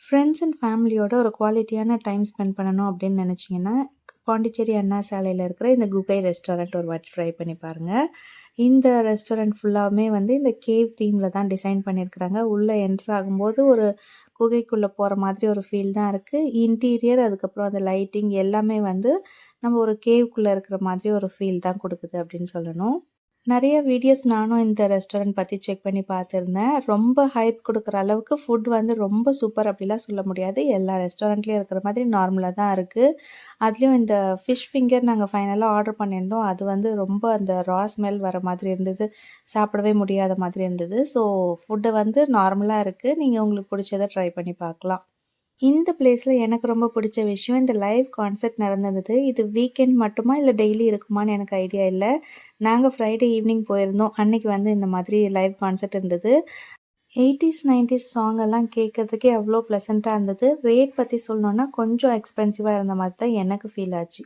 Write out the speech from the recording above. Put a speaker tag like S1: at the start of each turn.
S1: Friends and ஃபேமிலியோட ஒரு குவாலிட்டியான டைம் ஸ்பெண்ட் பண்ணணும் அப்படின்னு நினச்சிங்கன்னா, பாண்டிச்சேரி அண்ணா சாலையில இருக்கிற இந்த குகை ரெஸ்டாரண்ட் ஒரு வாட்டி ட்ரை பண்ணி பாருங்க. இந்த ரெஸ்டாரண்ட் ஃபுல்லாவுமே வந்து இந்த கேவ் தீம்ல தான் டிசைன் பண்ணியிருக்கிறாங்க. உள்ள என்டர் ஆகும்போது ஒரு குகைக்குள்ள போற மாதிரி ஒரு ஃபீல் தான் இருக்கு. இன்டீரியர் அதுக்கப்புறம் அந்த லைட்டிங் எல்லாமே வந்து நம்ம ஒரு கேவ்க்குள்ள இருக்கிற மாதிரி ஒரு ஃபீல் தான் குடுக்குது அப்படின்னு சொல்லணும். நெறைய வீடியோஸ் நானும் இந்த ரெஸ்டாரண்ட் பத்தி செக் பண்ணி பார்த்துருந்தேன். ரொம்ப ஹைப் குடுக்குற அளவுக்கு ஃபுட் வந்து ரொம்ப சூப்பர் அப்டிலாம் சொல்ல முடியாது. எல்லா ரெஸ்டாரண்ட்லயும் இருக்கிற மாதிரி நார்மலா தான் இருக்கு. அதுலயும் இந்த ஃபிஷ் ஃபிங்கர் நாங்க ஃபைனலா ஆர்டர் பண்ணியிருந்தோம். அது வந்து ரொம்ப அந்த ஸ்மெல் வர மாதிரி இருந்தது. சாப்பிடவே முடியாத மாதிரி இருந்தது. ஸோ ஃபுட்டு வந்து நார்மலா இருக்கு. நீங்க உங்களுக்கு புடிச்சத ட்ரை பண்ணி பார்க்கலாம். இந்த பிளேஸ்ல எனக்கு ரொம்ப பிடிச்ச விஷயம், இந்த லைவ் கான்சர்ட் நடந்தது. இது வீக்கெண்ட் மட்டுமா? இல்ல டெய்லி இருக்குமான்னு எனக்கு ஐடியா இல்ல. நாங்க ஃப்ரைடே ஈவினிங் போயிருந்தோம். அன்னைக்கு வந்து இந்த மாதிரி லைவ் கான்சர்ட் இருந்தது. 80ஸ், 90ஸ் சாங் எல்லாம் கேட்கறதுக்கே அவ்ளோ ப்ளசன்ட்டா இருந்தது. ரேட் பத்தி சொல்லணும்னா கொஞ்சம் எக்ஸ்பென்சிவா இருந்த மாரி தான் எனக்கு ஃபீல் ஆச்சு.